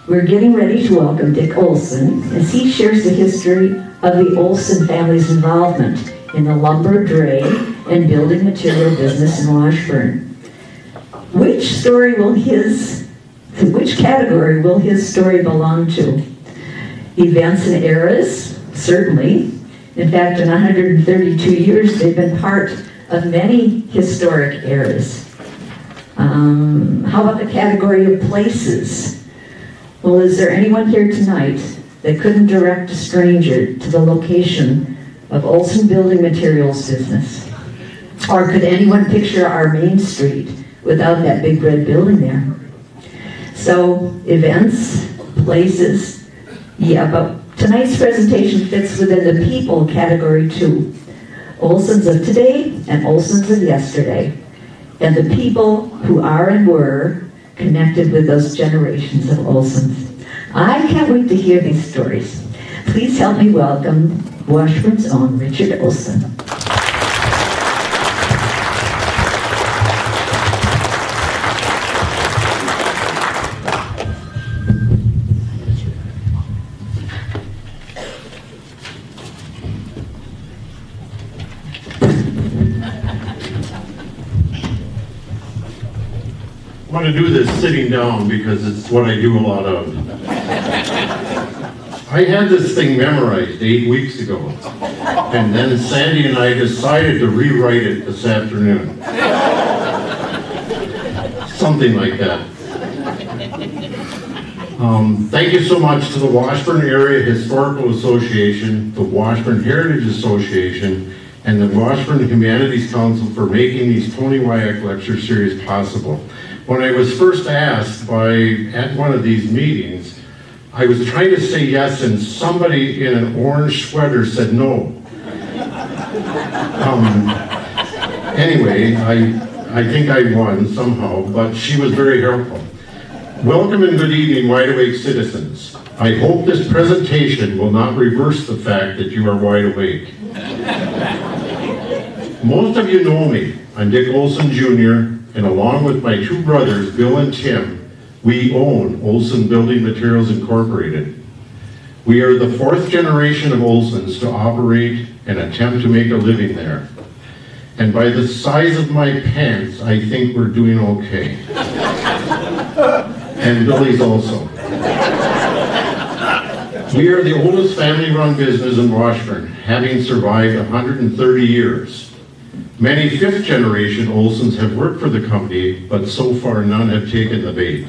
We're getting ready to welcome Dick Olson as he shares the history of the Olson family's involvement in the lumber, dray, and building material business in Washburn. Which category will his story belong to? Events and eras? Certainly. In fact, in 132 years, they've been part of many historic eras. How about the category of places? Well, is there anyone here tonight that couldn't direct a stranger to the location of Olson Building Materials business? Or could anyone picture our Main Street without that big red building there? So, events, places, yeah, but tonight's presentation fits within the people category too. Olsons of today and Olsons of yesterday, and the people who are and were connected with those generations of Olsons. I can't wait to hear these stories. Please help me welcome Washburn's own Richard Olson. I want to do this sitting down because it's what I do a lot of. I had this thing memorized 8 weeks ago, and then Sandy and I decided to rewrite it this afternoon. Something like that. Thank you so much to the Washburn Area Historical Association, the Washburn Heritage Association, and the Washburn Humanities Council for making these Tony Wyack lecture series possible. When I was first asked at one of these meetings, I was trying to say yes, and somebody in an orange sweater said no. Anyway, I think I won somehow, but she was very helpful. Welcome and good evening, wide awake citizens. I hope this presentation will not reverse the fact that you are wide awake. Most of you know me. I'm Dick Olson Jr., and along with my two brothers, Bill and Tim, we own Olson Building Materials Incorporated. We are the 4th generation of Olsons to operate and attempt to make a living there. And by the size of my pants, I think we're doing okay. And Billy's also. We are the oldest family-run business in Washburn, having survived 130 years. Many 5th-generation Olsons have worked for the company, but so far none have taken the bait.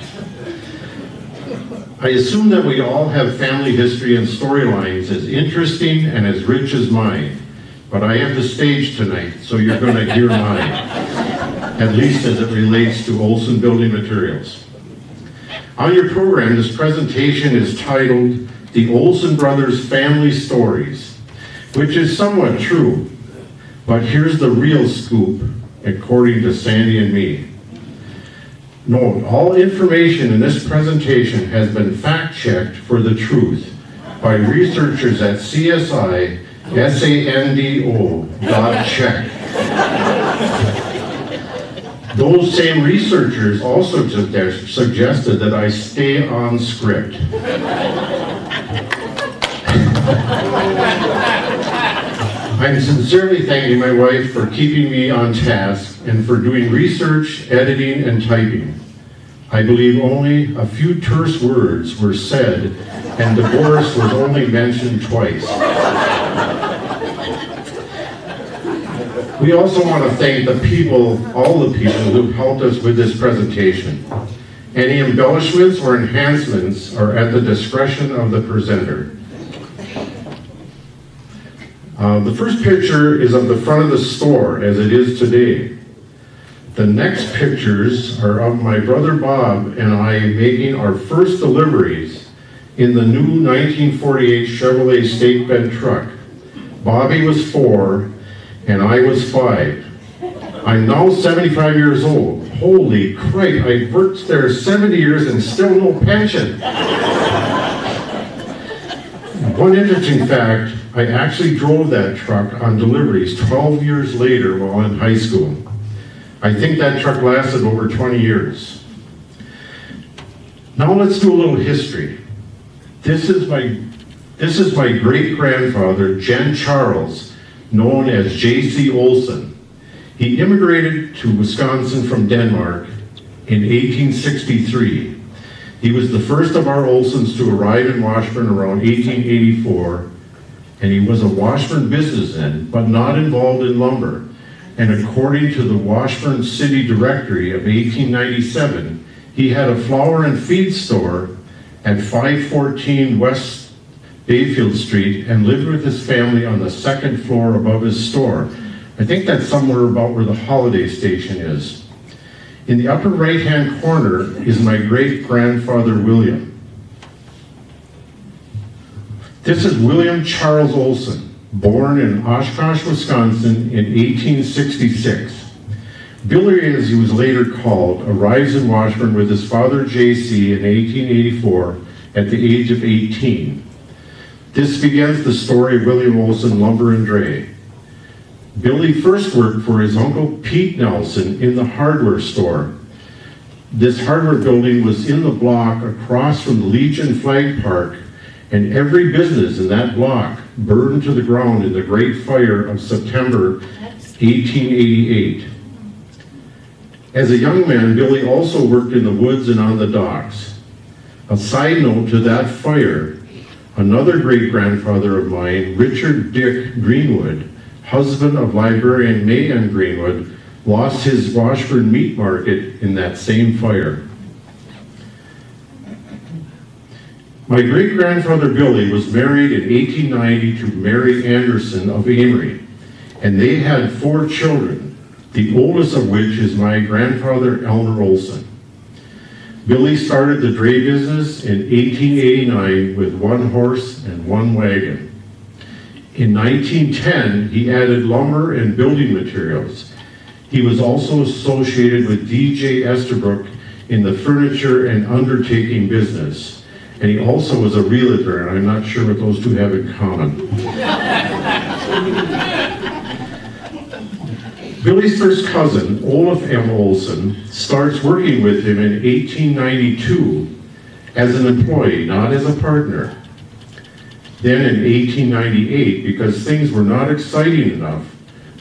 I assume that we all have family history and storylines as interesting and as rich as mine, but I have the stage tonight, so you're going to hear mine, at least as it relates to Olson Building Materials. On your program, this presentation is titled The Olson Brothers Family Stories, which is somewhat true. But here's the real scoop, according to Sandy and me. Note, all information in this presentation has been fact-checked for the truth by researchers at CSI SANDO.check. Those same researchers also suggested that I stay on script. I'm sincerely thanking my wife for keeping me on task and for doing research, editing, and typing. I believe only a few terse words were said, and divorce was only mentioned twice. We also want to thank the people, all the people who helped us with this presentation. Any embellishments or enhancements are at the discretion of the presenter. The first picture is of the front of the store as it is today. The next pictures are of my brother Bob and I making our first deliveries in the new 1948 Chevrolet State Bed truck. Bobby was 4 and I was 5. I'm now 75 years old. Holy crap, I've worked there 70 years and still no pension. One interesting fact, I actually drove that truck on deliveries 12 years later while in high school. I think that truck lasted over 20 years. Now let's do a little history. This is my great-grandfather, Jen Charles, known as J.C. Olson. He immigrated to Wisconsin from Denmark in 1863. He was the first of our Olsons to arrive in Washburn around 1884, and he was a Washburn businessman, but not involved in lumber. And according to the Washburn City Directory of 1897, he had a flour and feed store at 514 West Bayfield Street and lived with his family on the second floor above his store. I think that's somewhere about where the Holiday Station is. In the upper right-hand corner is my great-grandfather, William. This is William Charles Olson, born in Oshkosh, Wisconsin in 1866. Billy, as he was later called, arrives in Washburn with his father, J.C., in 1884 at the age of 18. This begins the story of William Olson Lumber and Dray. Billy first worked for his uncle Pete Nelson in the hardware store. This hardware building was in the block across from the Legion Flag Park, and every business in that block burned to the ground in the Great Fire of September 1888. As a young man, Billy also worked in the woods and on the docks. A side note to that fire, another great-grandfather of mine, Richard Dick Greenwood, husband of librarian May Ann Greenwood, lost his Washburn meat market in that same fire. My great-grandfather Billy was married in 1890 to Mary Anderson of Amory, and they had 4 children, the oldest of which is my grandfather Elmer Olson. Billy started the dray business in 1889 with 1 horse and 1 wagon. In 1910, he added lumber and building materials. He was also associated with D.J. Estabrook in the furniture and undertaking business. And he also was a realtor, and I'm not sure what those two have in common. Billy's first cousin, Olaf M. Olson, starts working with him in 1892 as an employee, not as a partner. Then in 1898, because things were not exciting enough,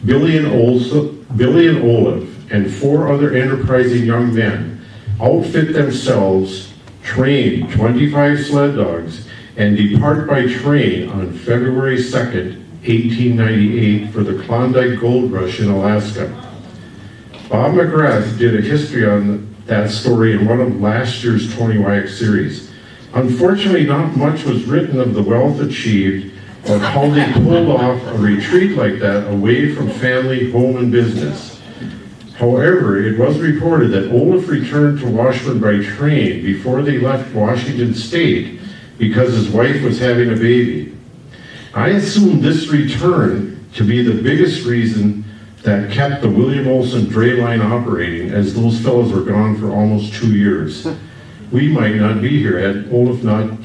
Billy and Olaf and 4 other enterprising young men outfit themselves, train 25 sled dogs, and depart by train on February 2nd, 1898 for the Klondike Gold Rush in Alaska. Bob McGrath did a history on that story in one of last year's Tony Wyatt series. Unfortunately, not much was written of the wealth achieved or how they pulled off a retreat like that away from family, home, and business. However, it was reported that Olaf returned to Washburn by train before they left Washington State because his wife was having a baby. I assume this return to be the biggest reason that kept the William Olson dray line operating, as those fellows were gone for almost 2 years. We might not be here had Olaf not,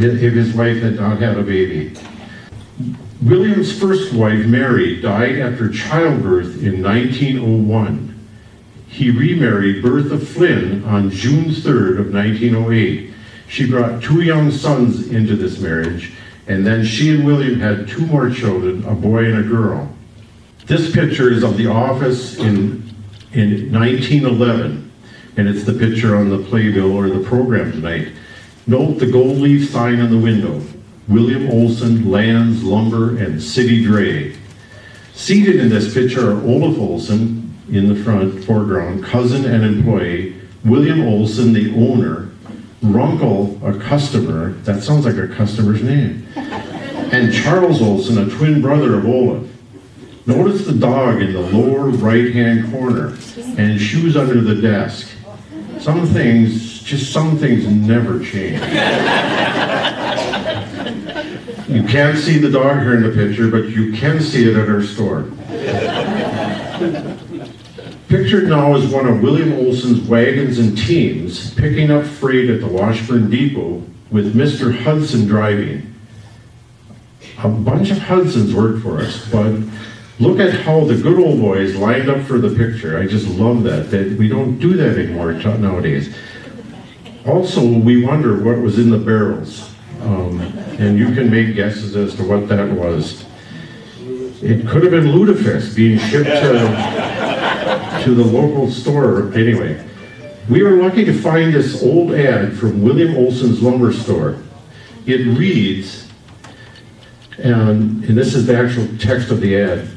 if his wife had not had a baby. William's first wife, Mary, died after childbirth in 1901. He remarried Bertha Flynn on June 3rd of 1908. She brought 2 young sons into this marriage, and then she and William had 2 more children, a boy and a girl. This picture is of the office in 1911. And it's the picture on the playbill or the program tonight. Note the gold leaf sign on the window. William Olson, Lands, Lumber, and City Dray. Seated in this picture are Olaf Olson in the front foreground, cousin and employee, William Olson, the owner, Runkle, a customer, that sounds like a customer's name, and Charles Olson, a twin brother of Olaf. Notice the dog in the lower right-hand corner and shoes under the desk. Some things never change. You can't see the dog here in the picture, but you can see it at our store. Pictured now is one of William Olson's wagons and teams picking up freight at the Washburn Depot with Mr. Hudson driving. A bunch of Hudsons worked for us, but look at how the good old boys lined up for the picture. I just love that we don't do that anymore nowadays. Also, we wonder what was in the barrels. And you can make guesses as to what that was. It could have been lutefisk being shipped to the local store. Anyway, we were lucky to find this old ad from William Olson's lumber store. It reads, and this is the actual text of the ad,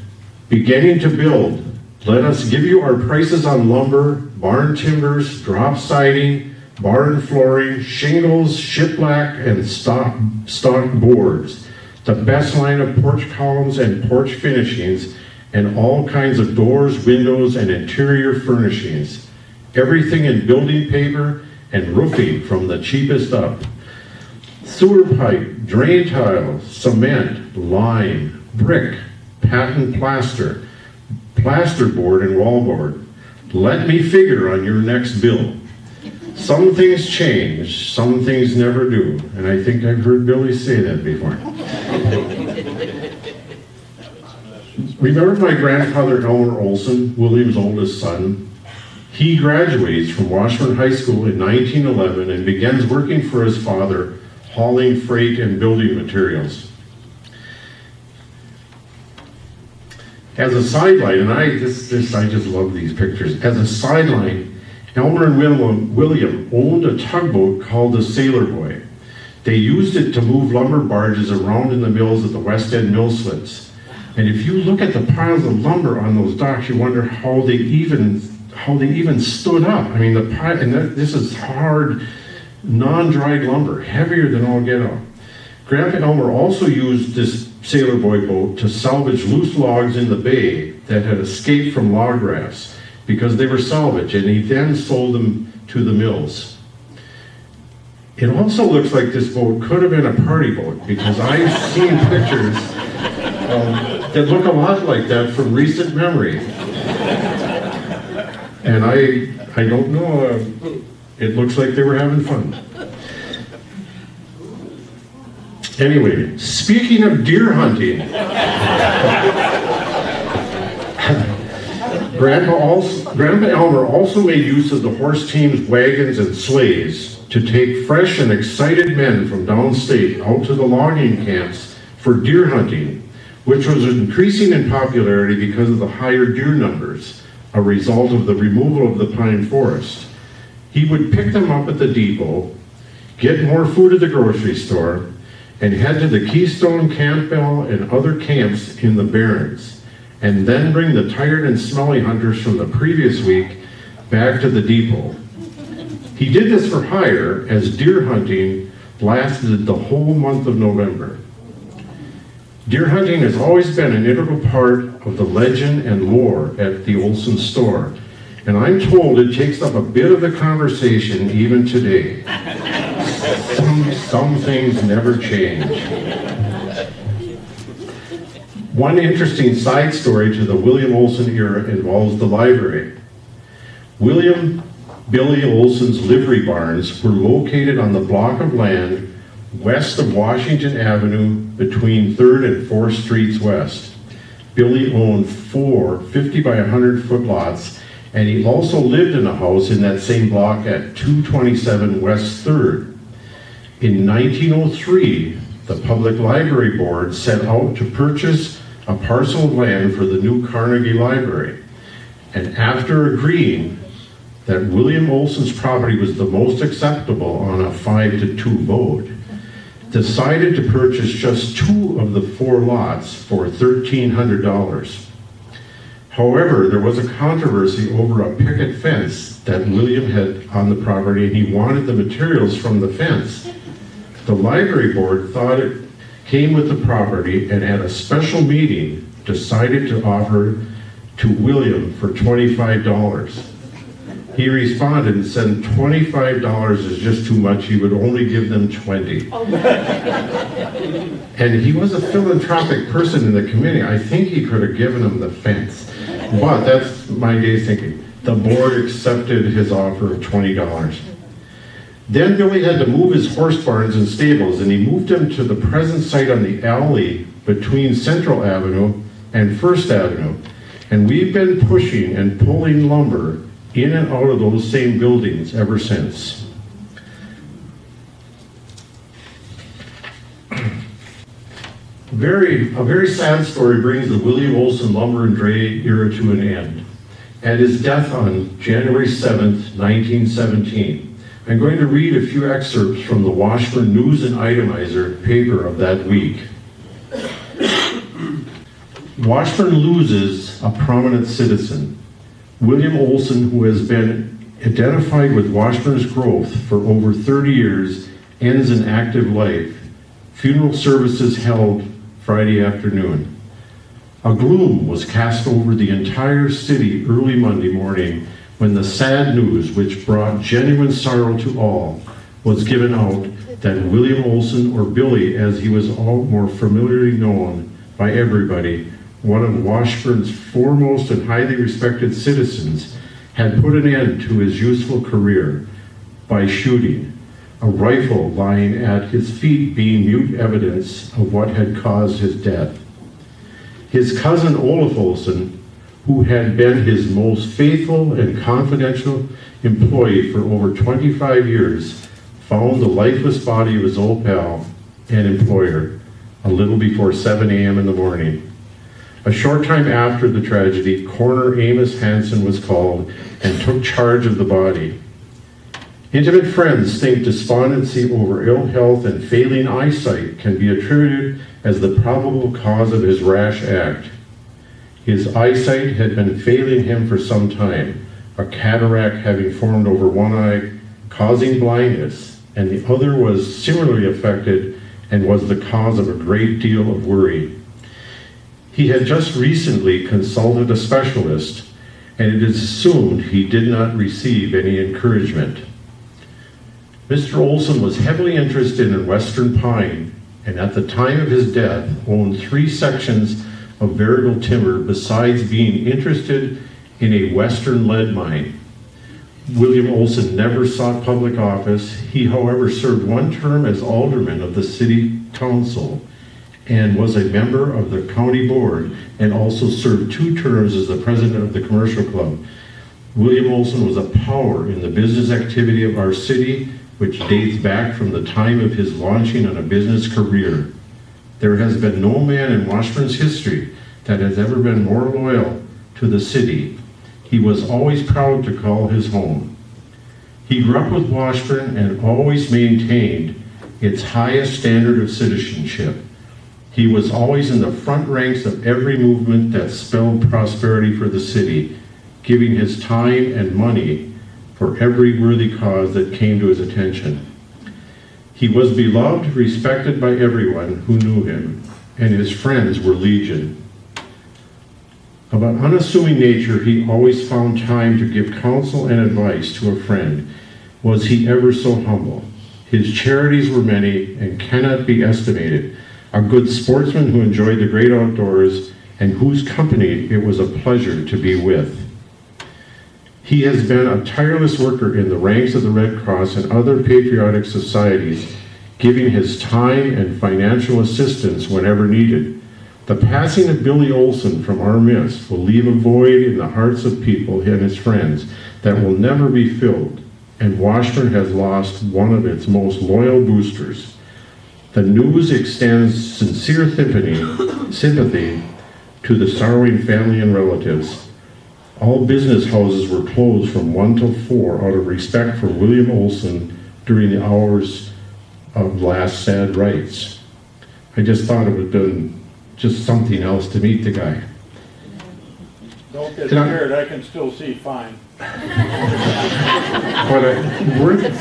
"Beginning to build. Let us give you our prices on lumber, barn timbers, drop siding, barn flooring, shingles, shiplap, and stock boards. The best line of porch columns and porch finishings, and all kinds of doors, windows, and interior furnishings. Everything in building paper and roofing from the cheapest up. Sewer pipe, drain tile, cement, lime, brick, patent plaster, plasterboard and wallboard. Let me figure on your next bill. Some things change, some things never do." And I think I've heard Billy say that before. Remember my grandfather Elmer Olson, William's oldest son? He graduates from Washburn High School in 1911 and begins working for his father, hauling freight and building materials. As a sideline, and I just love these pictures. As a sideline, Elmer and William owned a tugboat called the Sailor Boy. They used it to move lumber barges around in the mills at the West End mill slips. And if you look at the piles of lumber on those docks, you wonder how they even stood up. I mean, this is hard, non-dried lumber, heavier than all get out. Grandpa Elmer also used this Sailor Boy boat to salvage loose logs in the bay that had escaped from log rafts because they were salvage, and he then sold them to the mills. It also looks like this boat could have been a party boat because I've seen pictures that look a lot like that from recent memory. And I don't know, it looks like they were having fun. Anyway, speaking of deer hunting, Grandpa Elmer also made use of the horse teams, wagons, and sleighs to take fresh and excited men from downstate out to the logging camps for deer hunting, which was increasing in popularity because of the higher deer numbers, a result of the removal of the pine forest. He would pick them up at the depot, get more food at the grocery store, and head to the Keystone, Campbell, and other camps in the Barrens, and then bring the tired and smelly hunters from the previous week back to the depot. He did this for hire as deer hunting lasted the whole month of November. Deer hunting has always been an integral part of the legend and lore at the Olson store, and I'm told it takes up a bit of the conversation even today. Some things never change. One interesting side story to the William Olson era involves the library. Billy Olson's livery barns were located on the block of land west of Washington Avenue between 3rd and 4th Streets West. Billy owned 4 50 by 100 foot lots, and he also lived in a house in that same block at 227 West 3rd. In 1903, the Public Library Board set out to purchase a parcel of land for the new Carnegie Library, and after agreeing that William Olson's property was the most acceptable on a 5-2 vote, decided to purchase just 2 of the 4 lots for $1,300. However, there was a controversy over a picket fence that William had on the property, and he wanted the materials from the fence. The library board thought it came with the property and at a special meeting decided to offer to William for $25. He responded and said $25 is just too much, he would only give them 20. And he was a philanthropic person in the committee. I think he could have given him the fence. But that's my day's thinking. The board accepted his offer of $20. Then Billy had to move his horse barns and stables, and he moved them to the present site on the alley between Central Avenue and First Avenue. And we've been pushing and pulling lumber in and out of those same buildings ever since. A very sad story brings the William Olson lumber and dray era to an end. At his death on January 7th, 1917, I'm going to read a few excerpts from the Washburn News and Itemizer paper of that week. Washburn loses a prominent citizen. William Olson, who has been identified with Washburn's growth for over 30 years, ends an active life. Funeral services held Friday afternoon. A gloom was cast over the entire city early Monday morning when the sad news, which brought genuine sorrow to all, was given out that William Olson, or Billy as he was all more familiarly known by everybody, one of Washburn's foremost and highly respected citizens, had put an end to his useful career by shooting, a rifle lying at his feet being mute evidence of what had caused his death. His cousin Olaf Olson, who had been his most faithful and confidential employee for over 25 years, found the lifeless body of his old pal and employer a little before 7 a.m. in the morning. A short time after the tragedy, Coroner Amos Hansen was called and took charge of the body. Intimate friends think despondency over ill health and failing eyesight can be attributed as the probable cause of his rash act. His eyesight had been failing him for some time, a cataract having formed over one eye, causing blindness, and the other was similarly affected and was the cause of a great deal of worry. He had just recently consulted a specialist, and it is assumed he did not receive any encouragement. Mr. Olson was heavily interested in Western pine, and at the time of his death owned 3 sections of variable timber besides being interested in a Western lead mine. William Olson never sought public office. He, however, served 1 term as alderman of the city council and was a member of the county board, and also served 2 terms as the president of the commercial club. William Olson was a power in the business activity of our city, which dates back from the time of his launching on a business career. There has been no man in Washburn's history that has ever been more loyal to the city. He was always proud to call his home. He grew up with Washburn and always maintained its highest standard of citizenship. He was always in the front ranks of every movement that spelled prosperity for the city, giving his time and money for every worthy cause that came to his attention. He was beloved, respected by everyone who knew him, and his friends were legion. Of an unassuming nature, he always found time to give counsel and advice to a friend. Was he ever so humble? His charities were many and cannot be estimated. A good sportsman who enjoyed the great outdoors and whose company it was a pleasure to be with. He has been a tireless worker in the ranks of the Red Cross and other patriotic societies, giving his time and financial assistance whenever needed. The passing of Billy Olson from our midst will leave a void in the hearts of people and his friends that will never be filled, and Washburn has lost one of its most loyal boosters. The news extends sincere sympathy to the sorrowing family and relatives. All business houses were closed from 1 till 4 out of respect for William Olson during the hours of last sad rites. I just thought it would have been just something else to meet the guy. Don't get scared, I can still see fine. But look at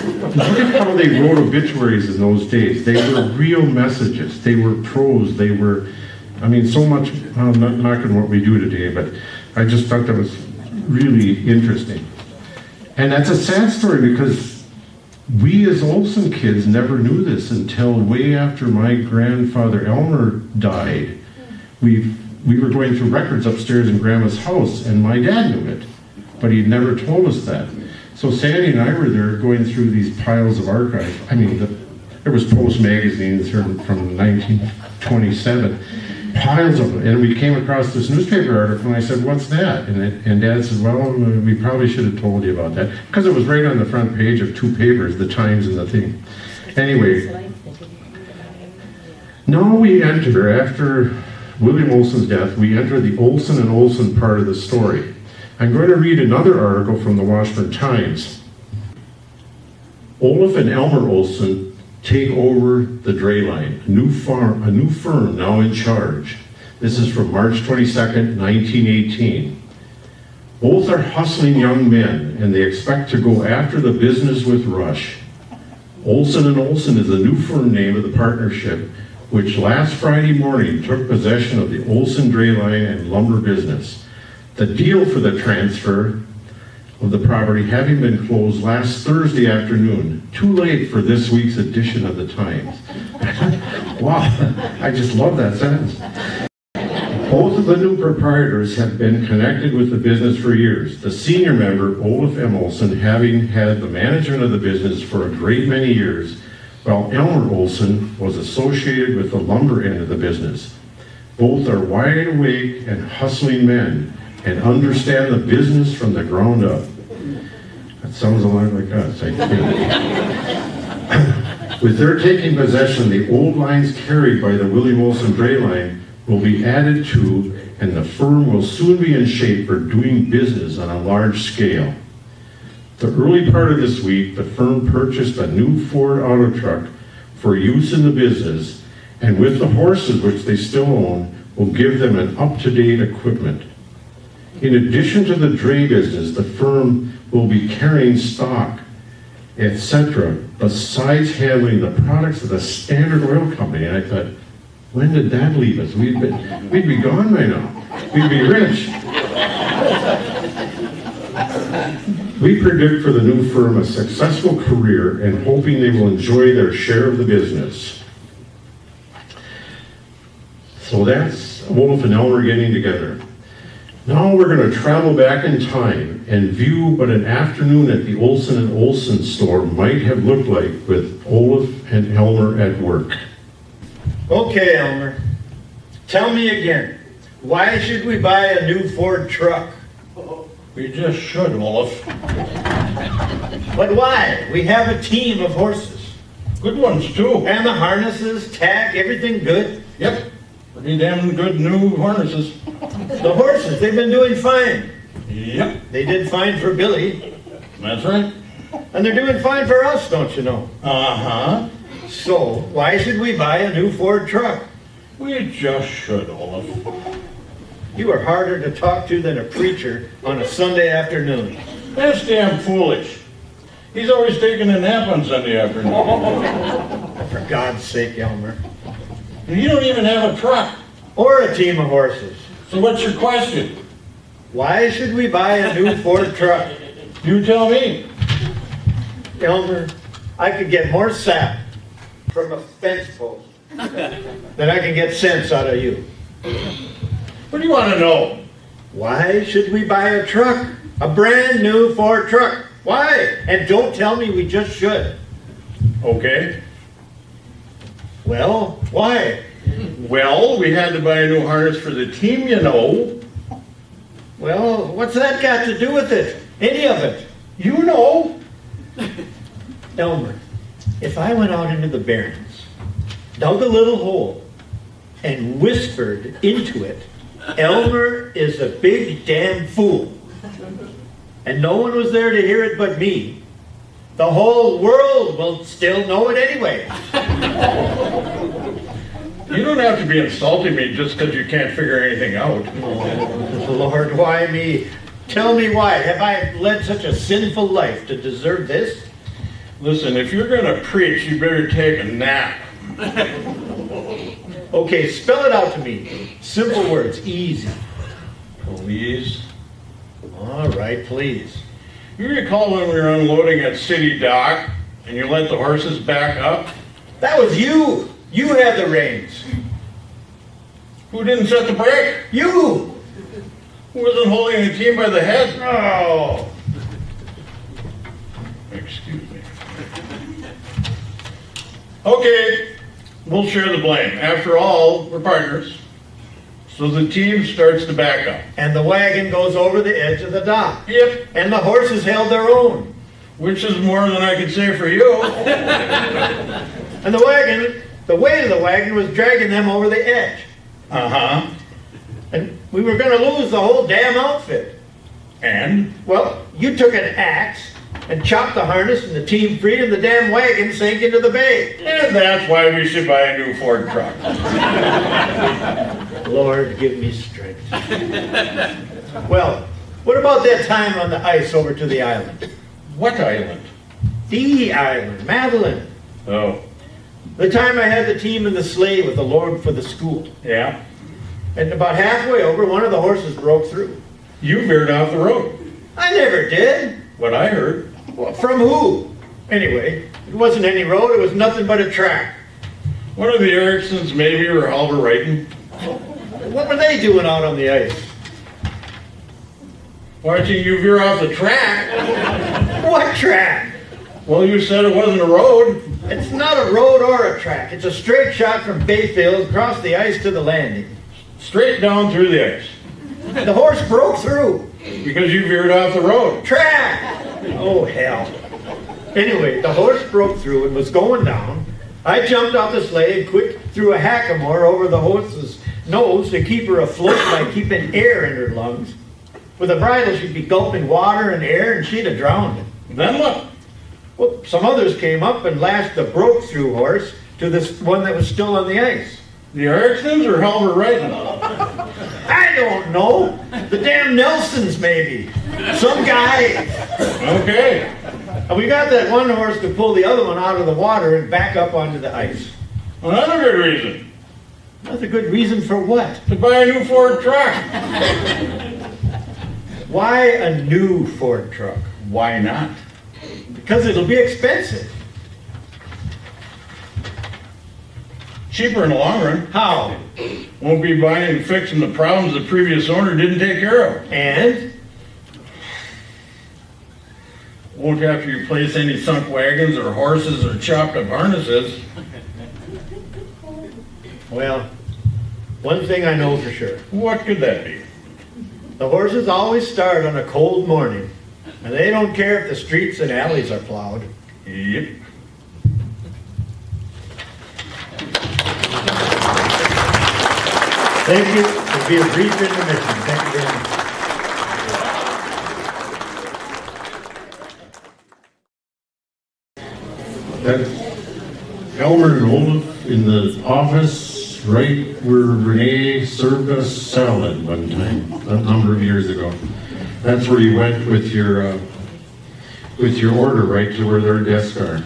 how they wrote obituaries in those days. They were real messages. They were prose. They were, I mean, so much, I'm not knocking what we do today, but I just thought that was really interesting. And that's a sad story because we as Olson kids never knew this until way after my grandfather Elmer died. We were going through records upstairs in Grandma's house, and my dad knew it, but he never told us that. So Sandy and I were there going through these piles of archives. I mean, there was Post magazines from 1927, piles of them, and we came across this newspaper article, and I said, "What's that?" And Dad said, "Well, we probably should have told you about that," because it was right on the front page of 2 papers, the Times and the thing. Anyway, Now we enter, after William Olson's death, we enter the Olson and Olson part of the story. I'm going to read another article from the Washburn Times. Olaf and Elmer Olson take over the dray line, a new firm now in charge. This is from March 22nd, 1918. Both are hustling young men, and they expect to go after the business with rush. Olson and Olson is the new firm name of the partnership, which last Friday morning took possession of the Olson dray line and lumber business. The deal for the transfer of the property having been closed last Thursday afternoon. Too late for this week's edition of the Times. Wow, I just love that sentence. Both of the new proprietors have been connected with the business for years. The senior member, Olaf M. Olson, having had the management of the business for a great many years, while Elmer Olson was associated with the lumber end of the business. Both are wide awake and hustling men and understand the business from the ground up. That sounds a lot like us, I think. With their taking possession, the old lines carried by the William Olson dray line will be added to, and the firm will soon be in shape for doing business on a large scale. The early part of this week, the firm purchased a new Ford auto truck for use in the business, and with the horses, which they still own, will give them an up-to-date equipment. In addition to the dray business, the firm will be carrying stock, etc., besides handling the products of the Standard Oil Company. And I thought, when did that leave us? We'd be gone by now. We'd be rich. We predict for the new firm a successful career and hoping they will enjoy their share of the business. So that's Olaf and Elmer getting together. Now we're going to travel back in time and view what an afternoon at the Olson and Olson store might have looked like with Olaf and Elmer at work. Okay, Elmer, tell me again, why should we buy a new Ford truck? We just should, Olaf. But why? We have a team of horses. Good ones, too. And the harnesses, tack, everything good? Yep. Pretty damn good new harnesses. The horses, they've been doing fine. Yep. They did fine for Billy. That's right. And they're doing fine for us, don't you know? Uh-huh. So, why should we buy a new Ford truck? We just should, Olaf. You are harder to talk to than a preacher on a Sunday afternoon. That's damn foolish. He's always taking a nap on Sunday afternoon. For God's sake, Elmer. You don't even have a truck. Or a team of horses. So what's your question? Why should we buy a new Ford truck? You tell me. Elmer, I could get more sap from a fence post than I can get sense out of you. What do you want to know? Why should we buy a truck? A brand new Ford truck. Why? And don't tell me we just should. Okay. Well, why? Well, we had to buy a new harness for the team, you know. Well, what's that got to do with it? Any of it? You know. Elmer, if I went out into the barrens, dug a little hole, and whispered into it, Elmer is a big damn fool, and no one was there to hear it but me, the whole world will still know it anyway. You don't have to be insulting me just because you can't figure anything out. Oh, Lord, why me? Tell me why. Have I led such a sinful life to deserve this? Listen, if you're going to preach, you better take a nap. Okay, spell it out to me. Simple words, easy. Please. All right, please. You recall when we were unloading at City Dock and you let the horses back up? That was you. You had the reins. Who didn't set the brake? You. Who wasn't holding the team by the head? Oh. Excuse me. Okay, we'll share the blame. After all, we're partners. So the team starts to back up. And the wagon goes over the edge of the dock. Yep. And the horses held their own. Which is more than I can say for you. And the wagon The weight of the wagon was dragging them over the edge. Uh-huh. And we were going to lose the whole damn outfit. And? Well, you took an axe and chopped the harness and the team free and the damn wagon sank into the bay. And that's why we should buy a new Ford truck. Lord, give me strength. Well, what about that time on the ice over to the island? What island? The island, Madeline. Oh. The time I had the team in the sleigh with the Lord for the school. Yeah? And about halfway over, one of the horses broke through. You veered off the road. I never did. What I heard. Well, from who? Anyway, it wasn't any road, it was nothing but a track. One of the Ericksons maybe were Halber Wrighton. What were they doing out on the ice? Watching you veer off the track. What track? Well, you said it wasn't a road. It's not a road or a track. It's a straight shot from Bayfield across the ice to the landing. Straight down through the ice. The horse broke through. Because you veered off the road. Track! Oh, hell. Anyway, the horse broke through and was going down. I jumped off the sleigh and quick threw a hackamore over the horse's nose to keep her afloat by keeping air in her lungs. With a bridle, she'd be gulping water and air, and she'd have drowned. Then what? Well, some others came up and lashed the broke-through horse to this one that was still on the ice. The Ericksons or Halber Wrighton? I don't know. The damn Nelsons, maybe. Some guy. Okay. And we got that one horse to pull the other one out of the water and back up onto the ice. Another good reason. Another good reason for what? To buy a new Ford truck. Why a new Ford truck? Why not? Because it'll be expensive. Cheaper in the long run. How? Won't be buying and fixing the problems the previous owner didn't take care of. And? Won't have to replace any sunk wagons or horses or chopped up harnesses. Well, one thing I know for sure. What could that be? The horses always start on a cold morning, and they don't care if the streets and alleys are plowed. Yep. Thank you. It'll be a brief intermission. Thank you very much. That's Elmer and Olaf in the office, right where Renee served us salad one time, a number of years ago. That's where you went with your order, right to where their desks are.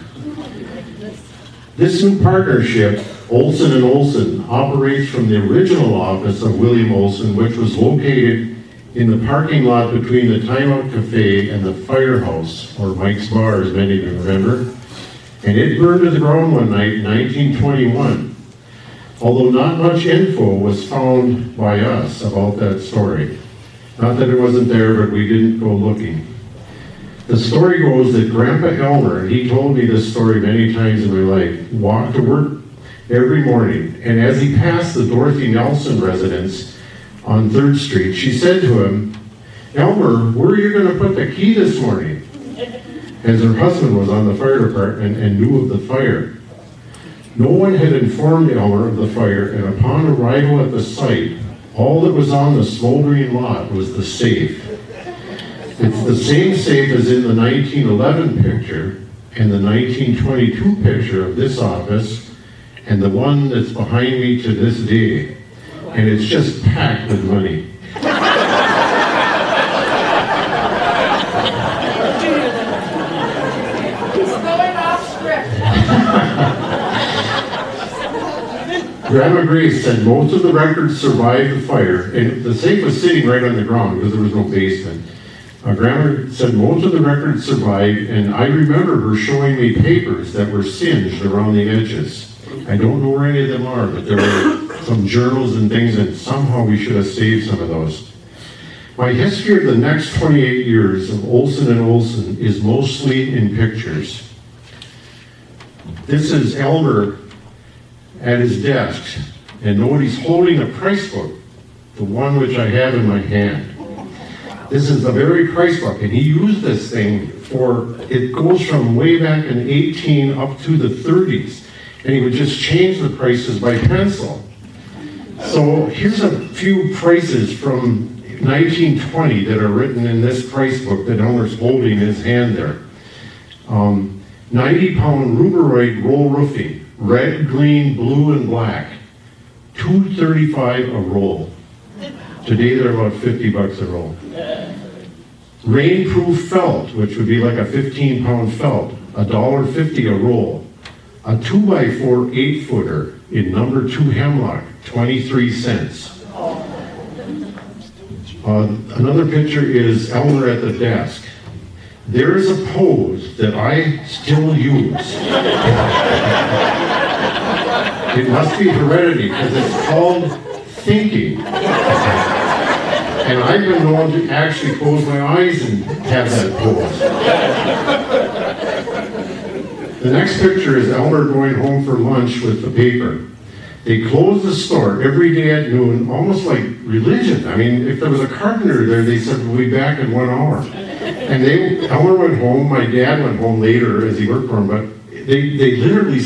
This new partnership, Olson and Olson, operates from the original office of William Olson, which was located in the parking lot between the Time Out Cafe and the Firehouse, or Mike's Bar, as many of you remember. And it burned to the ground one night in 1921. Although not much info was found by us about that story. Not that it wasn't there, but we didn't go looking. The story goes that Grandpa Elmer, and he told me this story many times in my life, walked to work every morning, and as he passed the Dorothy Nelson residence on 3rd Street, she said to him, "Elmer, where are you going to put the key this morning?" As her husband was on the fire department and knew of the fire. No one had informed Elmer of the fire, and upon arrival at the site, all that was on the smoldering lot was the safe. It's the same safe as in the 1911 picture and the 1922 picture of this office and the one that's behind me to this day. And it's just packed with money. Grandma Grace said most of the records survived the fire, and the safe was sitting right on the ground because there was no basement. Grandma said most of the records survived, and I remember her showing me papers that were singed around the edges. I don't know where any of them are, but there were some journals and things, and somehow we should have saved some of those. My history of the next 28 years of Olson and Olson is mostly in pictures. This is Elmer at his desk, and nobody's holding a price book, the one which I have in my hand. This is the very price book, and he used this thing for, it goes from way back in 18 up to the 30s, and he would just change the prices by pencil. So here's a few prices from 1920 that are written in this price book that Elmer's holding in his hand there. 90-pound ruberoid roll roofing, red, green, blue, and black, $2.35 a roll. Today they're about $50 a roll. Rainproof felt, which would be like a 15-pound felt, $1.50 a roll. A 2x4 8-footer in number 2 hemlock, 23 cents. Another picture is Elmer at the desk. There is a pose that I still use. It must be heredity because it's called thinking. And I've been known to actually close my eyes and have that pose. The next picture is Elmer going home for lunch with the paper. They closed the store every day at noon, almost like religion. I mean, if there was a carpenter there, they said, we'll be back in 1 hour. And Elmer went home, my dad went home later as he worked for him, but they literally,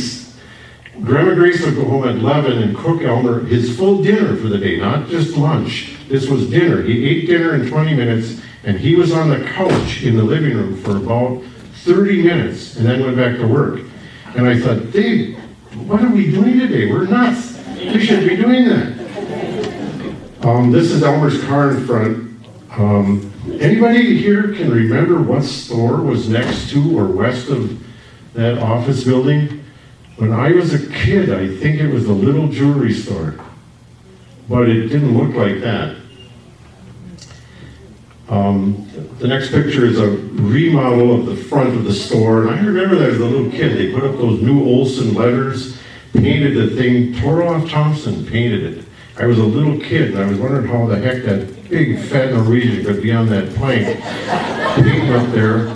Grandma Grace would go home at 11 and cook Elmer his full dinner for the day, not just lunch. This was dinner. He ate dinner in 20 minutes, and he was on the couch in the living room for about 30 minutes, and then went back to work. And I thought, Dave, what are we doing today? We're nuts. We shouldn't be doing that. This is Elmer's car in front. Anybody here can remember what store was next to or west of that office building? When I was a kid, I think it was the little jewelry store. But it didn't look like that. The next picture is a remodel of the front of the store. And I remember that as a little kid, they put up those new Olson letters, painted the thing. Torolf Thompson painted it. I was a little kid, and I was wondering how the heck that big fat Norwegian could be on that plank painting up there.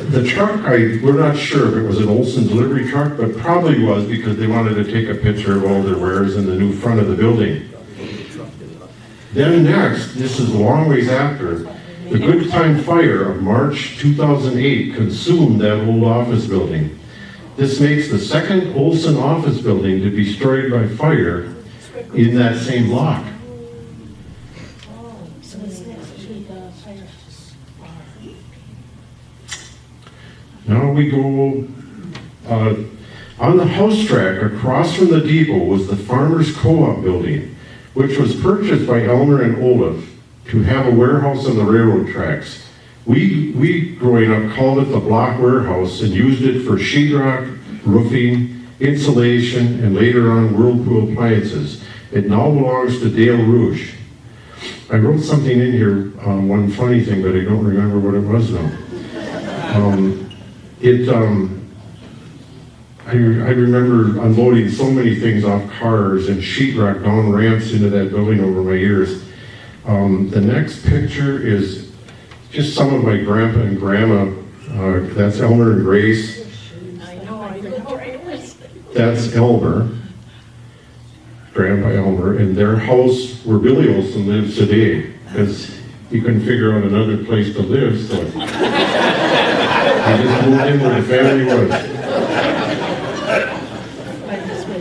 The truck, we're not sure if it was an Olson delivery truck, but probably was because they wanted to take a picture of all their wares in the new front of the building. Then next, this is a long ways after, the Good Time Fire of March 2008 consumed that old office building. This makes the second Olson office building to be destroyed by fire in that same block. Now we go, on the house track across from the depot was the Farmers Co-op building, which was purchased by Elmer and Olaf to have a warehouse on the railroad tracks. We growing up called it the block warehouse and used it for sheetrock, roofing, insulation, and later on Whirlpool appliances. It now belongs to Dale Rouge. I wrote something in here, one funny thing, but I don't remember what it was now. I remember unloading so many things off cars and sheetrock down ramps into that building over my years. The next picture is just some of my grandpa and grandma. That's Elmer and Grace. That's Elmer, Grandpa Elmer, and their house where Billy Olson lives today, because he couldn't figure out another place to live, so he just moved in where the family was.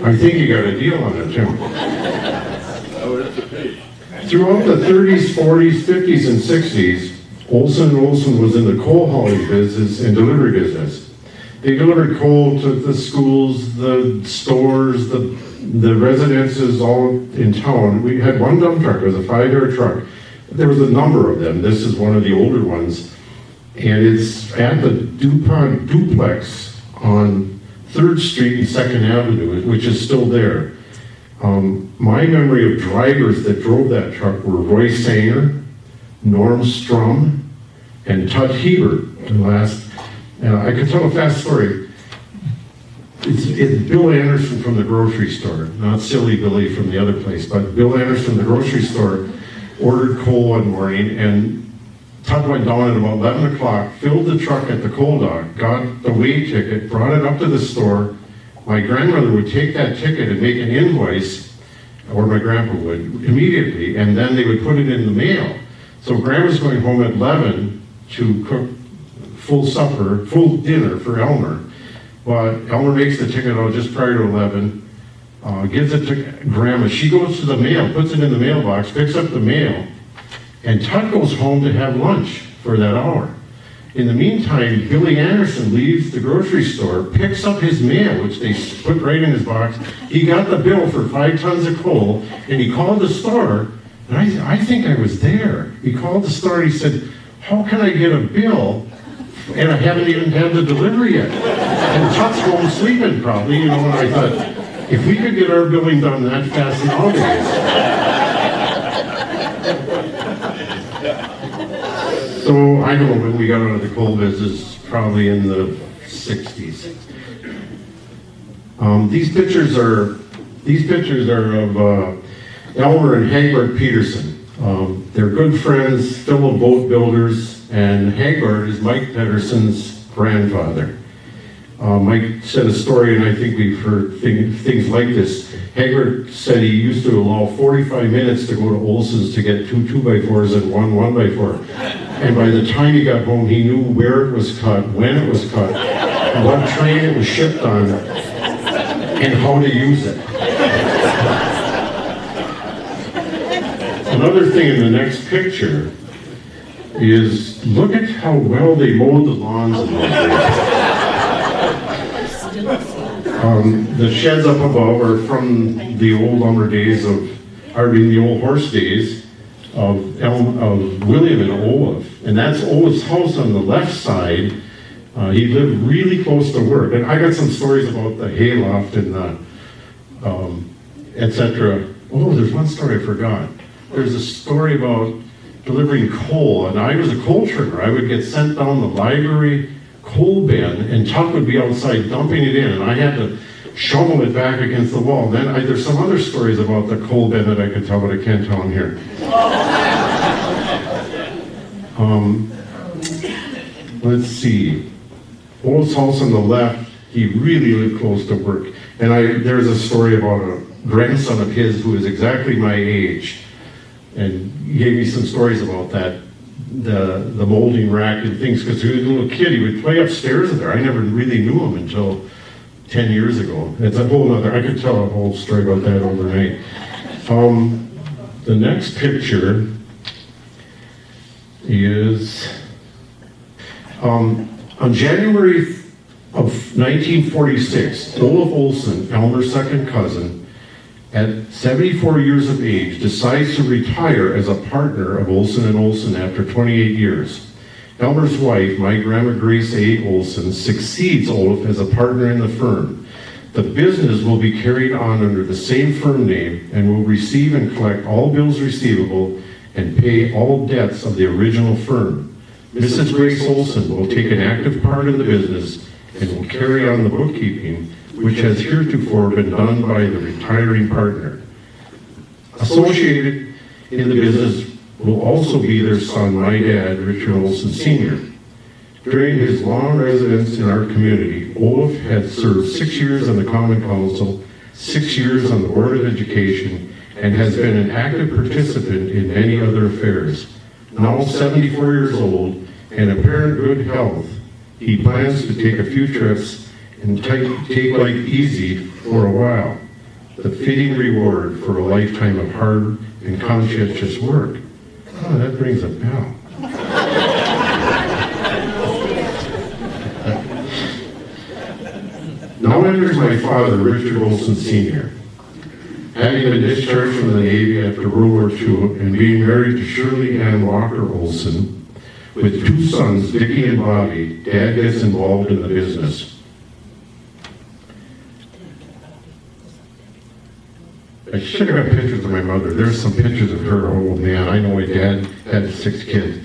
I think he got a deal on it, too. Throughout the 30s, 40s, 50s, and 60s, Olson & Olson was in the coal hauling business and delivery business. They delivered coal to the schools, the stores, the residences all in town. We had one dump truck. It was a 5-yard truck. There was a number of them. This is one of the older ones. And it's at the DuPont duplex on 3rd Street and 2nd Avenue, which is still there. My memory of drivers that drove that truck were Roy Sanger, Norm Strum, and Tut Hebert. I could tell a fast story. It's Bill Anderson from the grocery store, not Silly Billy from the other place, but Bill Anderson from the grocery store ordered coal one morning, and Tut went down at about 11 o'clock, filled the truck at the coal dock, got the weigh ticket, brought it up to the store. My grandmother would take that ticket and make an invoice, or my grandpa would, immediately, and then they would put it in the mail. So Grandma's going home at 11 to cook full supper, full dinner for Elmer. But Elmer makes the ticket out just prior to 11, gives it to Grandma. She goes to the mail, puts it in the mailbox, picks up the mail, and Tut goes home to have lunch for that hour. In the meantime, Billy Anderson leaves the grocery store, picks up his mail, which they put right in his box. He got the bill for 5 tons of coal, and he called the store, and I think I was there. He called the store, and he said, how can I get a bill, and I haven't even had the delivery yet? And Tut's home sleeping probably, you know, and I thought, if we could get our billing done that fast nowadays. So I know when we got out of the coal business, probably in the 60s. These pictures are of Elmer and Hagbart Peterson. They're good friends, fellow boat builders, and Hagbart is Mike Pedersen's grandfather. Mike said a story, and I think we've heard things like this. Hagbart said he used to allow 45 minutes to go to Olson's to get 2 2x4s and 1 1x4. And by the time he got home, he knew where it was cut, when it was cut, what train it was shipped on, and how to use it. Another thing in the next picture is, look at how well they mowed the lawns in those days. The sheds up above are from the old lumber days the old horse days of William and Olaf. And that's Olaf's house on the left side. He lived really close to work. And I got some stories about the hayloft and etc. Oh, there's one story I forgot. There's a story about delivering coal, and I was a coal trimmer. I would get sent down the library coal bin, and Tuck would be outside dumping it in, and I had to shovel it back against the wall. Then there's some other stories about the coal bin that I could tell, but I can't tell them here. Let's see. Olaf's house on the left, he really lived close to work. And there's a story about a grandson of his who is exactly my age. And he gave me some stories about that, the molding rack and things, because he was a little kid, he would play upstairs there. I never really knew him until 10 years ago. It's a whole other, I could tell a whole story about that overnight. The next picture is, on January of 1946, Olaf Olson, Elmer's second cousin, at 74 years of age, decides to retire as a partner of Olson & Olson after 28 years. Elmer's wife, my grandma Grace A. Olson, succeeds Olaf as a partner in the firm. The business will be carried on under the same firm name and will receive and collect all bills receivable and pay all debts of the original firm. Mrs. Grace Olson will take an active part in the business and will carry on the bookkeeping, which has heretofore been done by the retiring partner. Associated in the business will also be their son, my dad, Richard Olson Sr. During his long residence in our community, Olaf had served 6 years on the Common Council, 6 years on the Board of Education, and has been an active participant in many other affairs. Now 74 years old and apparent good health, he plans to take a few trips and take life easy for a while, the fitting reward for a lifetime of hard and conscientious work. Oh, that rings a bell. Now enters my father, Richard Olson Sr. Having been discharged from the Navy after World War II and being married to Shirley Ann Walker Olson, with 2 sons, Dickie and Bobby, Dad gets involved in the business. I should have got pictures of my mother. There's some pictures of her. Oh man, I know my dad had 6 kids.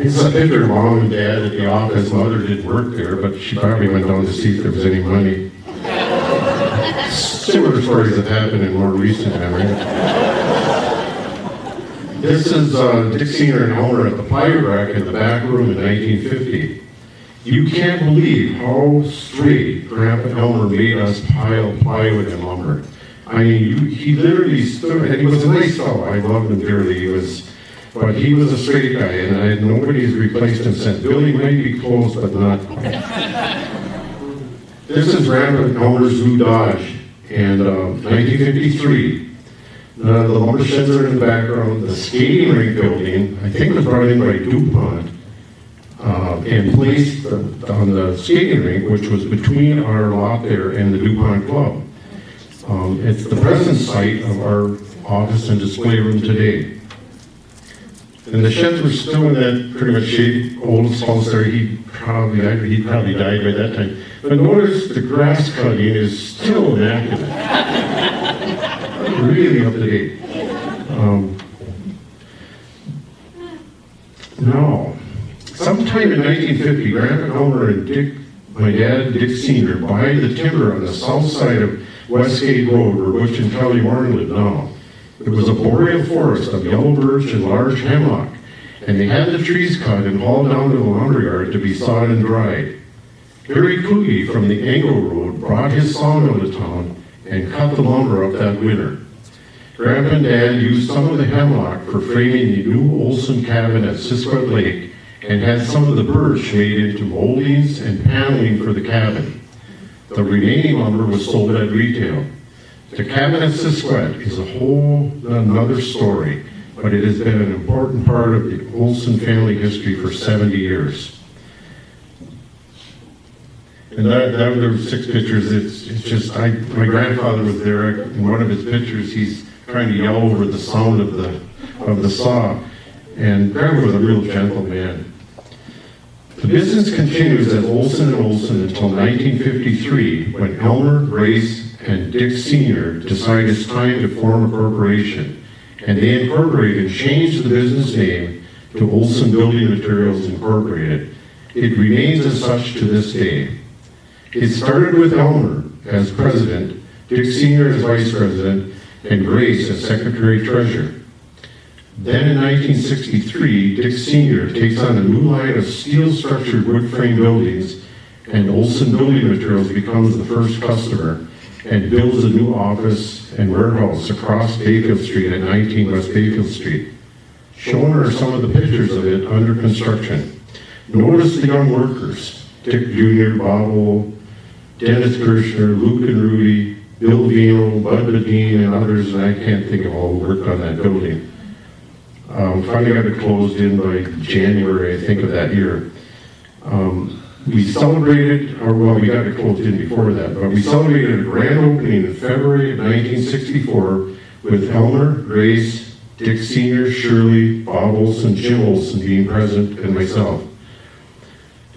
It's a picture of Mom and Dad at the office. Mother didn't work there, but she probably went down to see if there was any money. Similar stories have happened in more recent memory. This is Dick Senior and Elmer at the plywood rack in the back room in 1950. You can't believe how straight Grandpa Elmer made us pile plywood and lumber. I mean, he literally stood, and he was a nice fellow. I loved him dearly. He was But he was a straight guy, and nobody's replaced him since. Billy might be close, but not. This is Grandpa Elmer's new Dodge, and 1953. The lumber sheds are in the background. The skating rink building, I think, was brought in by DuPont and placed on the skating rink, which was between our lot there and the DuPont Club. It's the present site of our office and display room today. And the sheds were still in that pretty much shape. Oldest house there, he probably died by that time. But notice the grass cutting is still immaculate. Really up to date. Now, sometime in 1950, Grandpa Elmer and Dick, my dad, Dick Sr., buy the timber on the south side of Westgate Road, where Butch and Kelly Warren live now. It was a boreal forest of yellow birch and large hemlock, and they had the trees cut and hauled down to the lumber yard to be sawed and dried. Harry Coogie from the Angle Road brought his sawmill to town and cut the lumber up that winter. Grandpa and Dad used some of the hemlock for framing the new Olson cabin at Sisquat Lake and had some of the birch made into moldings and paneling for the cabin. The remaining lumber was sold at retail. The cabin at Sisquat is a whole another story, but it has been an important part of the Olson family history for 70 years. And there were 6 pictures. It's just, my grandfather was there. In one of his pictures, he's trying to yell over the sound of the saw. And Grandpa was a real gentle man. The business continues as Olson & Olson until 1953, when Elmer, Grace, and Dick Sr. decide it's time to form a corporation. And they incorporated and changed the business name to Olson Building Materials Incorporated. It remains as such to this day. It started with Elmer as president, Dick Sr. as vice president, and Grace as secretary-treasurer. Then in 1963, Dick Sr. takes on a new line of steel-structured wood frame buildings, and Olson Building Materials becomes the first customer and builds a new office and warehouse across Bayfield Street at 19 West Bayfield Street. Shown are some of the pictures of it under construction. Notice the young workers, Dick Jr., Bob Old, Dennis Kirshner, Luke and Rudy, Bill Vino, Bud Badine, and others, and I can't think of all who worked on that building. Finally got it closed in by January, I think, of that year. We celebrated, we got it closed in before that, but we celebrated a grand opening in February of 1964 with Elmer, Grace, Dick Sr., Shirley, Bob Olson, Jim Olson being present, and myself.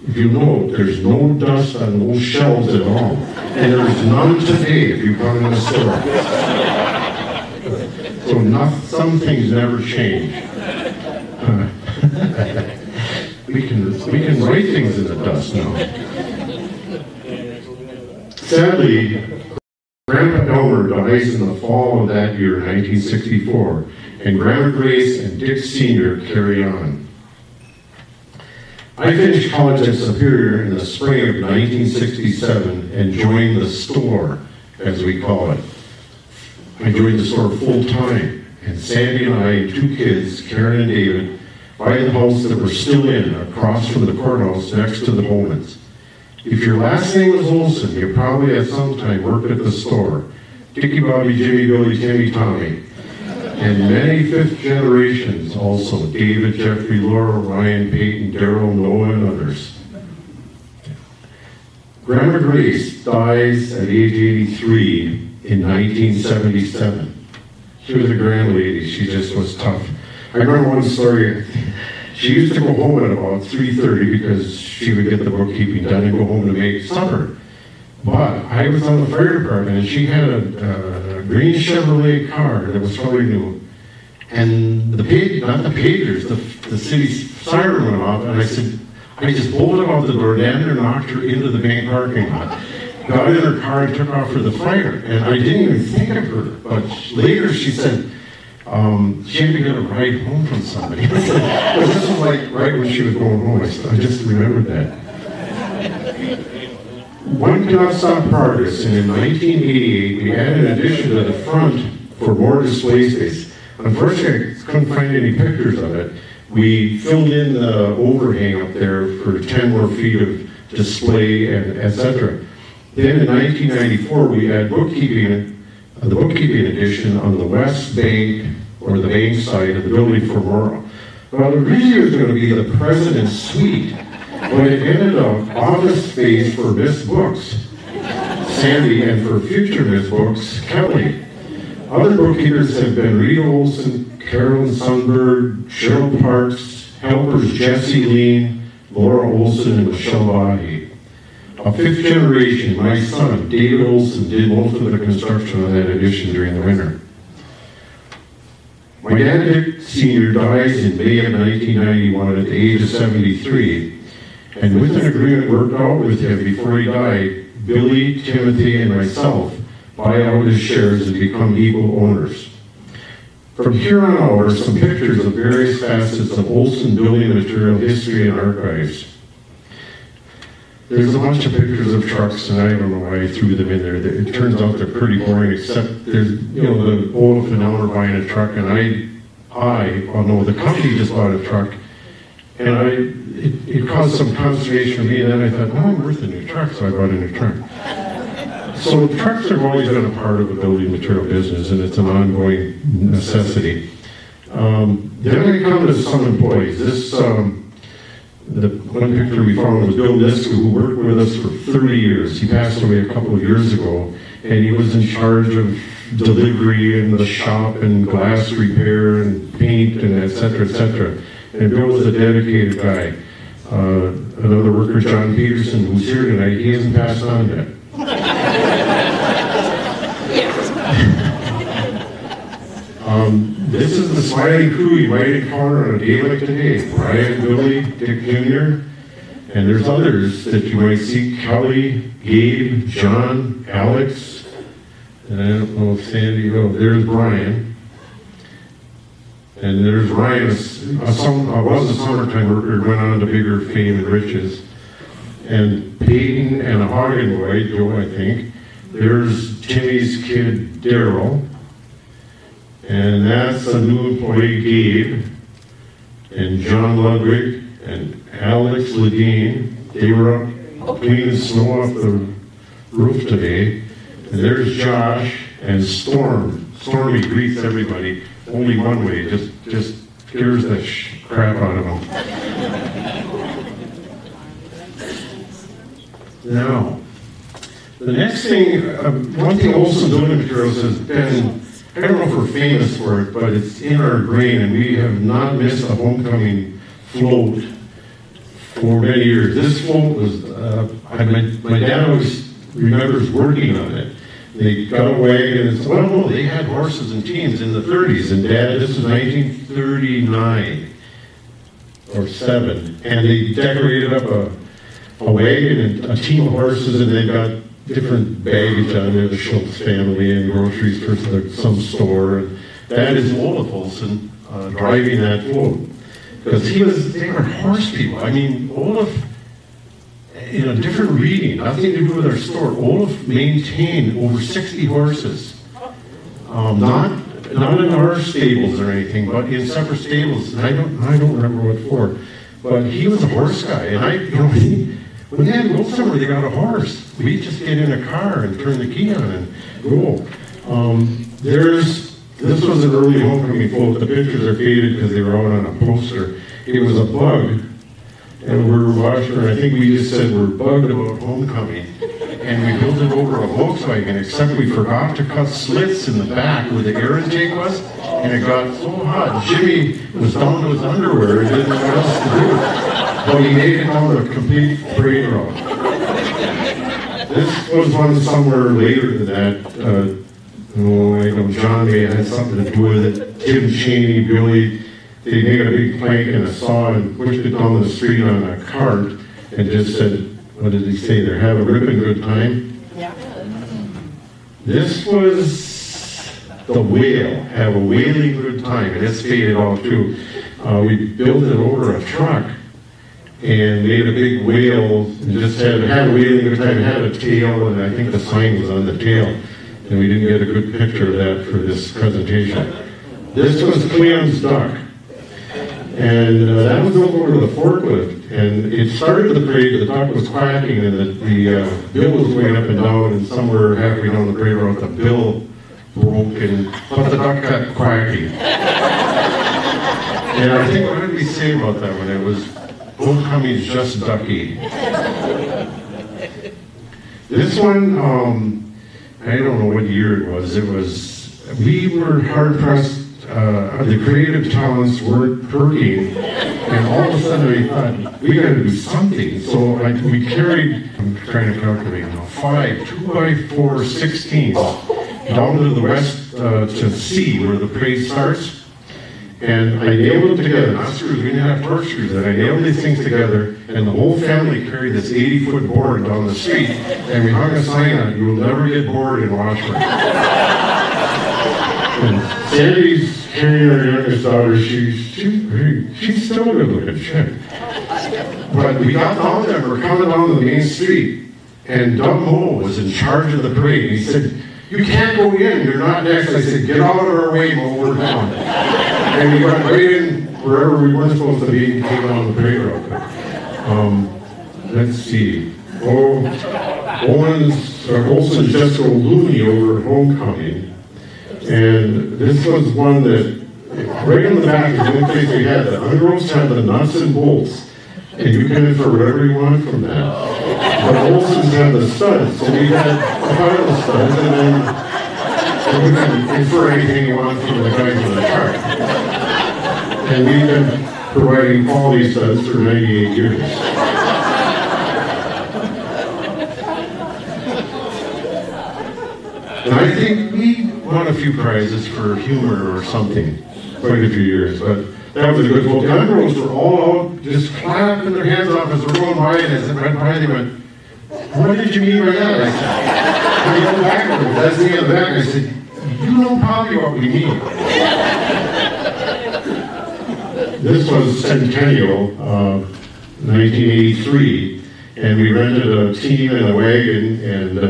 If you note, there's no dust on those shelves at all. And there's none today if you come in the store. So some things never change. We can write things in the dust now. Sadly, Grandpa Elmer dies in the fall of that year, 1964, and Grandma Grace and Dick Sr. carry on. I finished college at Superior in the spring of 1967 and joined the store, as we call it. I joined the store full-time, and Sandy and I and 2 kids, Karen and David, buy the house that we're still in, across from the courthouse next to the Bowmans. If your last name was Olson, you probably at some time worked at the store. Dickie, Bobby, Jimmy, Billy, Timmy, Tommy. And many 5th generations also, David, Jeffrey, Laura, Ryan, Peyton, Darrell, Noah, and others. Grandma Grace dies at age 83 in 1977. She was a grand lady. She just was tough. I remember one story. She used to go home at about 3:30 because she would get the bookkeeping done and go home to make supper. But I was on the fire department, and she had a green Chevrolet car that was fairly new. And not the pagers, the city's siren went off, and I just bolted out the door, damn near knocked her into the main parking lot, got in her car and took off for the fire. And I didn't even think of her, but later she said she had to get a ride home from somebody. But this was like right when she was going home. I just remembered that. One cannot stop progress, and in 1988 we added an addition to the front for more display space. Unfortunately, I couldn't find any pictures of it. We filled in the overhang up there for 10 more feet of display and etc. Then in 1994, we had the bookkeeping edition on the west bank, or the bank side of the building for Morrow. Well, originally it was going to be the president's suite, but it ended up office space for Miss Books, Sandy, and for future Miss Books, Kelly. Other bookkeepers have been Rita Olson, Carolyn Sundberg, Cheryl Parks, helpers Jesse Lean, Laura Olson, and Michelle Bahi. A fifth generation, my son, David Olson, did most of the construction on that addition during the winter. My dad, Dick Sr., dies in May of 1991 at the age of 73, and with an agreement worked out with him before he died, Billy, Timothy, and myself buy out his shares and become equal owners. From here on out are some pictures of various facets of Olson building material history and archives. There's a bunch of pictures of trucks, and I don't know why I threw them in there. It turns out they're pretty boring, except there's, the Olaf and Elmer buying a truck, and the company just bought a truck, and it caused some consternation for me, and then I thought, I'm worth a new truck, so I bought a new truck. So trucks have always been a part of the building material business, and it's an ongoing necessity. Then I come to some employees. The one picture we found was Bill Niska, who worked with us for 30 years. He passed away a couple of years ago, and he was in charge of delivery in the shop and glass repair and paint and et cetera, and Bill was a dedicated guy. Another worker, John Peterson, who's here tonight, he hasn't passed on yet. This is the smiling crew you might encounter on a day like today. Brian, Billy, Dick Jr., and there's others that you might see: Kelly, Gabe, John, Alex, and I don't know if Sandy, there's Brian. And there's Ryan, was a summertime worker, went on to bigger fame and riches. And Peyton and a Hagen boy, Joe, I think. There's Timmy's kid, Daryl. And that's a new employee, Gabe. And John Ludwig and Alex Ledeen. They were up cleaning snow off the roof today. And there's Josh and Storm. Stormy greets everybody only one way, just scares the crap out of them. Now, the next thing, one thing Olson Building Materials has been, I don't know if we're famous for it, but it's in our grain, and we have not missed a homecoming float for many years. This float was, my dad always remembers working on it. They got a wagon and said, well, no, they had horses and teams in the 30s, and Dad, this was 1939 or 7, and they decorated up a wagon and a team of horses, and they got different baggage on there, the Schultz family, and groceries for some store. And that is Olaf Olson driving that float, because they were horse people. I mean, Olaf, in a different reading, nothing to do with our store, Olaf maintained over 60 horses. Not in our stables or anything, but in separate stables. And I don't remember what for. But he was a horse guy, and when they had go somewhere, they got a horse. We just get in a car and turn the key on and go. This was an early homecoming float. The pictures are faded because they were out on a poster. It was a bug. And we were watching, I think we just said we're bugged about homecoming. And we built it over a Volkswagen, except we forgot to cut slits in the back where the air intake was. And it got so hot. Jimmy was down to his underwear and didn't know what else to do. But he made it down the complete parade route. This was one somewhere later than that. I know John may have had something to do with it. Tim Cheney, Billy. They made a big plank and a saw and pushed it down the street on a cart and just said, what did he say there? Have a ripping good time? Yeah. This was the whale. Have a whaling good time. And it's faded off too. We built it over a truck and made a big whale and just had a whaling good time. It had a tail, and I think the sign was on the tail. And we didn't get a good picture of that for this presentation. This was Cleon's duck. And that was over the forklift. And it started the parade, the duck was quacking, and the bill was going up and down, and somewhere halfway down the parade route, the bill broke, but the duck kept quacking. And I think, what did we say about that one? It was, homecoming's just ducky. This one, I don't know what year it was. We were hard pressed. The creative talents weren't perking, and all of a sudden we thought, we got to do something. So we carried, I'm trying to calculate now, 5 2x4 16 down to the west to C, where the parade starts. And I nailed them together, not screws, we didn't have torch screws, and I nailed these things together, and the whole family carried this 80-foot board down the street, and we hung a sign on it, you will never get bored in Washburn. And Sandy's carrying our youngest daughter, she's still a good looking chick. But we got down there, we're coming down the main street, and Doug Moe was in charge of the parade, and he said, you can't go in, you're not next. I said, get out of our way, Moe, we're down. And we went right in wherever we weren't supposed to be and came on the parade route. Let's see. Olson just go loony over at homecoming. And this was one that, right in the back is the only place we had. The underoats had the nuts and bolts. And you can infer whatever you want from that. But Olson's had the studs, so we had a pile of studs, and then you can infer anything you want from the guys in the chart. And we've been providing quality studs for 98 years. And I think we won a few prizes for humor or something, quite a few years, but that was a good one. The underoats were all out, just clapping their hands off as they're going by, and as it went by, they went, what did you mean by that? I said, I go backwards, that's me in the back. I said, you know probably what we mean. This was Centennial, 1983, and we rented a team and a wagon, and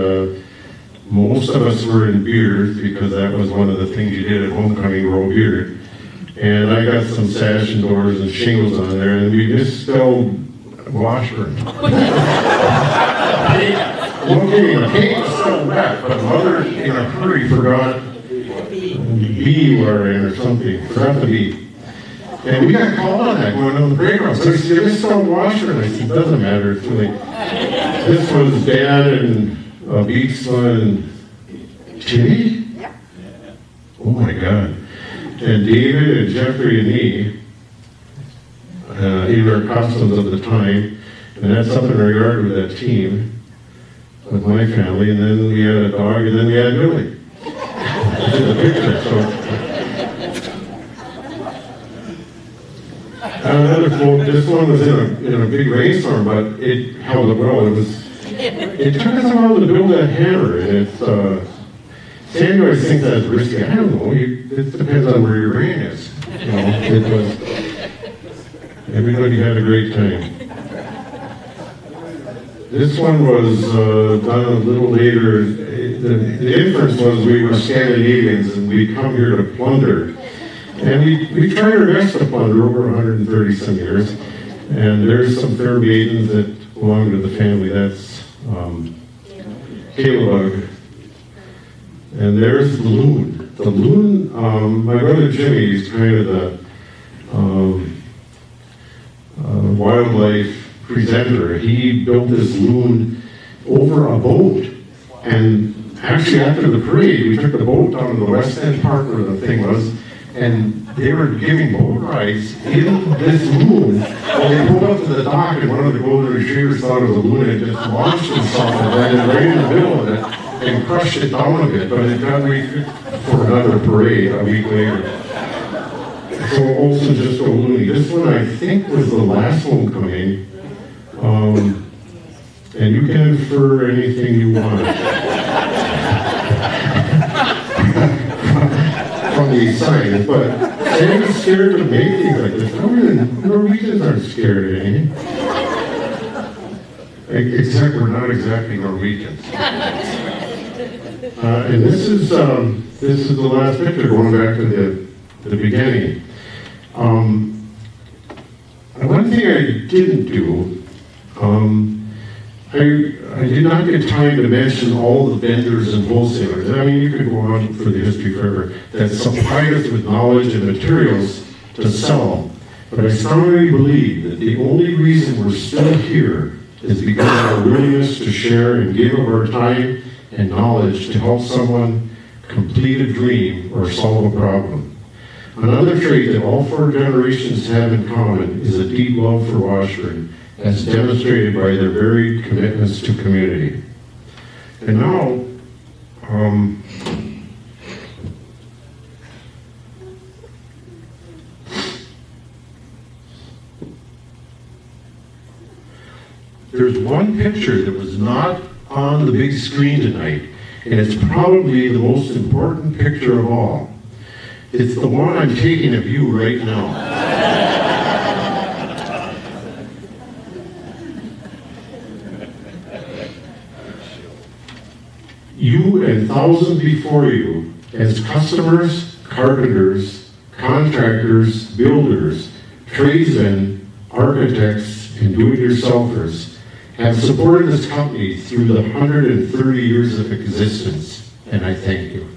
most of us were in beards, because that was one of the things you did at homecoming, grow beard. And I got some sash and doors and shingles on there, and we misspelled Washburn. Okay, the paint was still wet, but mother in a hurry forgot B-word or something, forgot the B. And we got called on that going on the parade route. So he said, you misspelled Washburn. I said, it doesn't matter, it's too late. This was Dad and Beats and Timmy? Oh my God. And David and Jeffrey and me, in our costumes of the time, and that's up in our yard with that team, with my family, and then we had a dog, and then we had Billy. This is the picture, so. Another quote, this one was in a big rainstorm, but it held up well. It took us a while to build that hammer, and it's, Sandy always thinks that's risky. I don't know. It depends on where your brain is. You know, it was. Everybody had a great time. This one was done a little later. The inference was we were Scandinavians and we'd come here to plunder. And we tried our best to plunder over 130 some years. And there's some fair maidens that belong to the family. That's Caleb. And there's the loon. The loon, my brother Jimmy is kind of the wildlife presenter. He built this loon over a boat. And actually after the parade, we took the boat down to the West End Park where the thing was, and they were giving boat rides in this loon. And they pulled up to the dock, and one of the golden retrievers thought it was a loon and just launched himself and landed right in the middle of it and crushed it down a bit, but it got ready for another parade a week later. So Olson just go loony. This one I think was the last homecoming, and you can infer anything you want from these signs, but Sandy's scared to make things like this. Norwegians aren't scared of anything. Except we're not exactly Norwegians. And this is the last picture, going back to the the beginning. One thing I didn't do, I did not get time to mention all the vendors and wholesalers. I mean, you could go on for the history forever, that supplied us with knowledge and materials to sell. But I strongly believe that the only reason we're still here is because of our willingness to share and give of our time and knowledge to help someone complete a dream or solve a problem. Another trait that all four generations have in common is a deep love for Washburn, as demonstrated by their varied commitments to community. And now, there's one picture that was not on the big screen tonight, and it's probably the most important picture of all. It's the one I'm taking of you right now. You and thousands before you, as customers, carpenters, contractors, builders, tradesmen, architects, and do-it-yourselfers, have supported this company through the 130 years of existence, and I thank you.